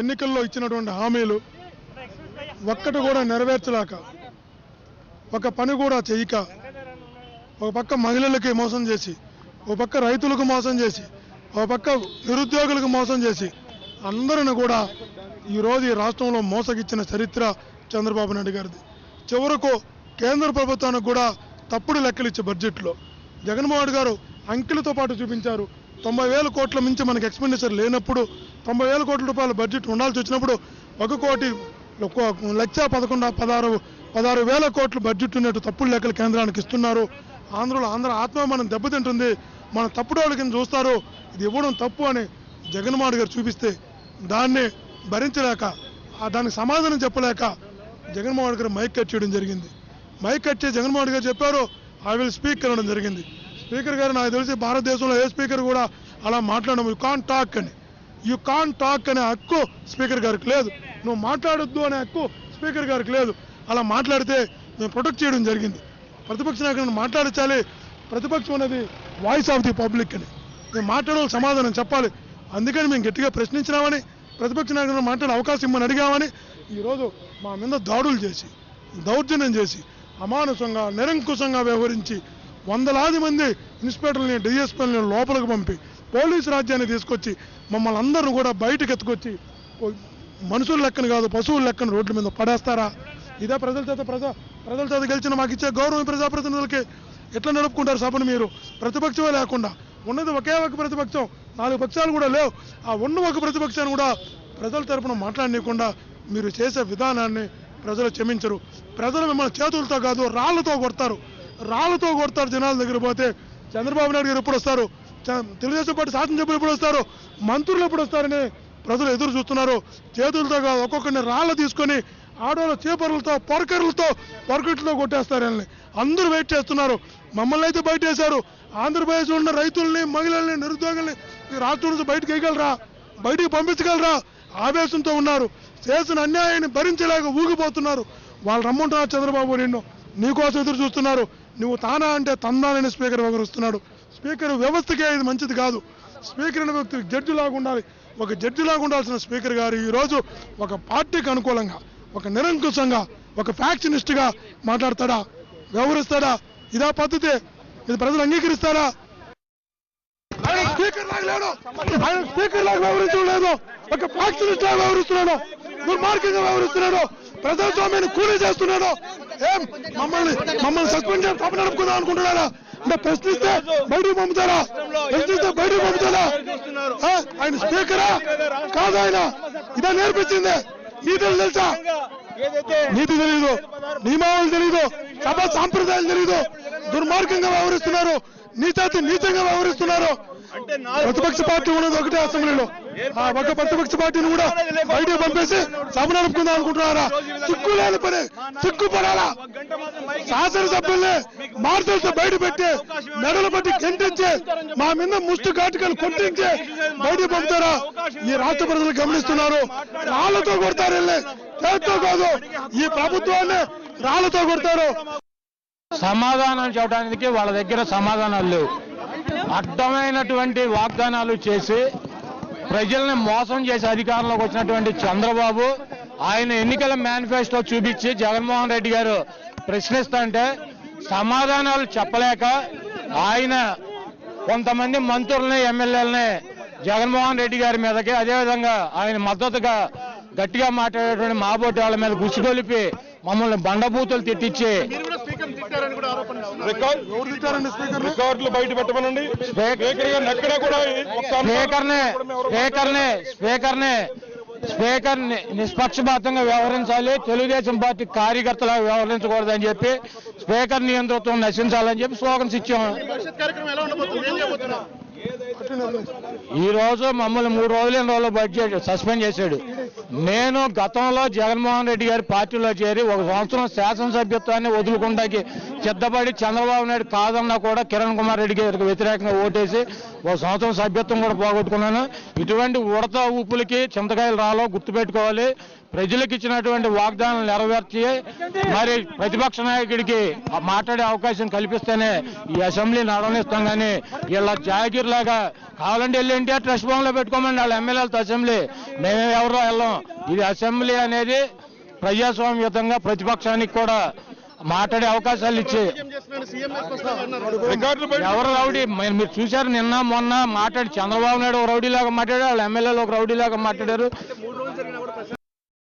ఎన్నికల్లో ఇచ్చినటువంటి హామీలు ఒక్కటి కూడా నెరవేర్చలేక, ఒక పని కూడా చేయక, ఒక పక్క మహిళలకి మోసం చేసి, ఒక పక్క రైతులకు మోసం చేసి, ఒక పక్క నిరుద్యోగులకు మోసం చేసి అందరిని కూడా ఈరోజు ఈ రాష్ట్రంలో మోసగిచ్చిన చరిత్ర చంద్రబాబు నాయుడు గారిది. చివరకు కేంద్ర ప్రభుత్వానికి కూడా తప్పుడు లెక్కలు ఇచ్చే బడ్జెట్లో జగన్మోహన్ గారు అంకెలతో పాటు చూపించారు. 90,000 కోట్ల మించి మనకి ఎక్స్పెండిచర్ లేనప్పుడు, 90,000 కోట్ల రూపాయల బడ్జెట్ ఉండాల్సి వచ్చినప్పుడు 1,11,16,000 కోట్ల బడ్జెట్ ఉన్నట్టు తప్పుడు లెక్కలు కేంద్రానికి ఇస్తున్నారు. ఆంధ్ర ఆత్మాభిమానం దెబ్బతింటుంది, మన తప్పుడు వాళ్ళ కింద చూస్తారు, ఇది ఇవ్వడం తప్పు అని జగన్మోహన్ గారు చూపిస్తే దాన్ని భరించలేక, దానికి సమాధానం చెప్పలేక జగన్మోహన్ గారు మైక్ కట్ చేయడం జరిగింది. మైక్ కట్ చేసి జగన్మోహన్ గారు చెప్పారు, ఐ విల్ స్పీక్ అనడం జరిగింది. స్పీకర్ గారు నాకు తెలిసి భారతదేశంలో ఏ స్పీకర్ కూడా అలా మాట్లాడడం, యూ కాంట్ టాక్ అనే హక్కు స్పీకర్ గారికి లేదు, నువ్వు మాట్లాడొద్దు అనే హక్కు స్పీకర్ గారికి లేదు. అలా మాట్లాడితే మేము ప్రొటెక్ట్ చేయడం జరిగింది. ప్రతిపక్ష నాయకులను మాట్లాడించాలి, ప్రతిపక్షం అనేది వాయిస్ ఆఫ్ ది పబ్లిక్ అని, మేము మాట్లాడాలి, సమాధానం చెప్పాలి. అందుకని మేము గట్టిగా ప్రశ్నించినామని, ప్రతిపక్ష నాయకులను మాట్లాడే అవకాశం ఇమ్మని అడిగామని ఈరోజు మా మీద దాడులు చేసి, దౌర్జన్యం చేసి, అమానుషంగా నిరంకుశంగా వ్యవహరించి వందలాది మంది ఇన్స్పెక్టర్లని, డిఎస్పీలని లోపలికి పంపి పోలీసు రాజ్యాన్ని తీసుకొచ్చి మమ్మల్ని అందరూ కూడా బయటకు ఎత్తుకొచ్చి మనుషుల లెక్కను కాదు పశువుల లెక్కను రోడ్ల మీద పడేస్తారా? ఇదే ప్రజల చేత గెలిచిన మాకు ఇచ్చే గౌరవం ప్రజాప్రతినిధులకి ఎట్లా నడుపుకుంటారు సభను? మీరు ప్రతిపక్షమే లేకుండా ఉన్నది ఒకే ఒక ప్రతిపక్షం, 4 పక్షాలు కూడా లేవు. ఆ ఉన్న ఒక ప్రతిపక్షాన్ని కూడా ప్రజల తరపున మాట్లాడనీయకుండా మీరు చేసే విధానాన్ని ప్రజలు క్షమించరు. ప్రజలు మిమ్మల్ని చేతులతో కాదు రాళ్లతో కొడతారు జనాల దగ్గర పోతే. చంద్రబాబు నాయుడు గారు ఎప్పుడు వస్తారు, తెలుగుదేశం పార్టీ శాసనసభ్యులు ఎప్పుడు వస్తారు, మంత్రులు ఎప్పుడు వస్తారని ప్రజలు ఎదురు చూస్తున్నారు. చేతులతో కాదు, ఒక్కొక్కరిని రాళ్ళు తీసుకొని ఆడోళ్ళ చేపరులతో పొరకట్లతో కొట్టేస్తారని అందరూ వెయిట్ చేస్తున్నారు. మమ్మల్ని అయితే బయట వేశారు. ఆంధ్రప్రదేశ్లో ఉన్న రైతుల్ని, మహిళల్ని, నిరుద్యోగుల్ని ఈ రాష్ట్రం నుంచి బయటికి పంపించగలరా? ఆవేశంతో ఉన్నారు. చేసిన అన్యాయాన్ని భరించలేక ఊగిపోతున్నారు. వాళ్ళు రమ్మంటున్నారు చంద్రబాబు, నీకోసం ఎదురు చూస్తున్నారు. నువ్వు తానా అంటే తందానని స్పీకర్ వ్యవహరిస్తున్నాడు. స్పీకర్ వ్యవస్థకే ఇది మంచిది కాదు. స్పీకర్ అనే వ్యక్తి జడ్జిలాగా ఉండాలి. ఒక జడ్జిలాగా ఉండాల్సిన స్పీకర్ గారు ఈరోజు ఒక పార్టీకి అనుకూలంగా, ఒక నిరంకుశంగా, ఒక ఫ్యాక్షనిస్ట్గా మాట్లాడతాడా, వ్యవహరిస్తాడా? ఇదా పద్ధతి? ఇది ప్రజలు అంగీకరిస్తారా? ఆయన స్పీకర్ లాగా వ్యవహరించలేదు, ఒక ఫ్యాక్షనిస్ట్ లాగా వ్యవహరిస్తున్నాడు, దుర్మార్గంగా వ్యవహరిస్తున్నాడు, ప్రజాస్వామ్యాన్ని కూలీ చేస్తున్నాడు. మమ్మల్ని సస్పెండ్ చేసి సభ నడుపుకుందాం అనుకుంటున్నారా? అంటే ప్రశ్నిస్తే బయటకు పంపుతారా? ఆయన స్పీకరా కాదు, ఆయన ఇదా నేర్పించింది. నీతులు తెలుసా? నీతి తెలీదు, నియమావళి తెలీదు, సభ సాంప్రదాయాలు తెలీదు, దుర్మార్గంగా వ్యవహరిస్తున్నారు, నీచంగా వ్యవహరిస్తున్నారు. ప్రతిపక్ష పార్టీ ఉన్నది ఒకటే అసెంబ్లీలో, ఆ ఒక ప్రతిపక్ష పార్టీని కూడా బయటకు పంపేసి సభ నడుపుకుందాం అనుకుంటున్నారా? సిగ్గులేని పని, సిగ్గుపడాలా? శాసనసభ్యుల్ని మార్షల్స్ బయట పెట్టి మెడలు పట్టి గెంటించి మా మీద ముష్టి ఘాటుకలు కొట్టించి బయటకు పంపుతారా? ఈ రాష్ట్ర ప్రజలు గమనిస్తున్నారు. రాళ్లతో కొడతారు, వెళ్ళి చేతితో కాదు, ఈ ప్రభుత్వాన్ని రాళ్లతో కొడతారు. సమాధానం చెప్పడానికి వాళ్ళ దగ్గర సమాధానాలు లేవు. అడ్డమైనటువంటి వాగ్దానాలు చేసి ప్రజల్ని మోసం చేసి అధికారంలోకి వచ్చినటువంటి చంద్రబాబు ఆయన ఎన్నికల మేనిఫెస్టో చూపించి జగన్మోహన్ రెడ్డి గారు ప్రశ్నిస్తుంటే సమాధానాలు చెప్పలేక ఆయన కొంతమంది మంత్రుల్ని, ఎమ్మెల్యేలని జగన్మోహన్ రెడ్డి గారి మీదకి, అదేవిధంగా ఆయన మద్దతుగా గట్టిగా మాట్లాడేటువంటి మాబోటి వాళ్ళ మీద గుసిగొలిపి మమ్మల్ని బండబూతులు తిట్టించి రికార్డులు బయట పెట్టమనండి. స్పీకర్ నిష్పక్షపాతంగా వ్యవహరించాలి, తెలుగుదేశం పార్టీ కార్యకర్తలా వ్యవహరించకూడదని చెప్పి స్పీకర్ నియంతృత్వం నశించాలని చెప్పి స్లోగన్స్ ఇచ్చాము. ఈ రోజు మమ్మల్ని 3 రోజుల బడ్జెట్ సస్పెండ్ చేశాడు. నేను గతంలో జగన్మోహన్ రెడ్డి గారి పార్టీలో చేరి 1 సంవత్సరం శాసనసభ్యత్వాన్ని వదులుకుంటాకి సిద్ధపడి చంద్రబాబు నాయుడు కాదన్నా కూడా కిరణ్ కుమార్ రెడ్డి గారికి వ్యతిరేకంగా ఓటేసి ఓ సంవత్సరం సభ్యత్వం కూడా పోగొట్టుకున్నాను. ఇటువంటి ఉడత ఊపులకి చింతకాయలు రాలో గుర్తుపెట్టుకోవాలి. ప్రజలకు ఇచ్చినటువంటి వాగ్దానాలు నెరవేర్చి మరి ప్రతిపక్ష నాయకుడికి మాట్లాడే అవకాశం కల్పిస్తేనే ఈ అసెంబ్లీ నడవనిస్తాం. కానీ ఇలా జాగీర్లాగా కావాలంటే వెళ్ళి ఎన్టీఆర్ ట్రస్ట్ భవన్లో పెట్టుకోమండి వాళ్ళ ఎమ్మెల్యేలతో అసెంబ్లీ. మేము ఎవరో వెళ్ళాం. ఇది అసెంబ్లీ అనేది ప్రజాస్వామ్యతంగా ప్రతిపక్షానికి కూడా మాట్లాడే అవకాశాలు ఇచ్చి ఎవరు రౌడీ మీరు చూశారు. నిన్న మొన్న మాట్లాడి చంద్రబాబు నాయుడు ఒక రౌడీలాగా మాట్లాడారు, వాళ్ళ ఎమ్మెల్యేలు ఒక రౌడీలాగా మాట్లాడారు.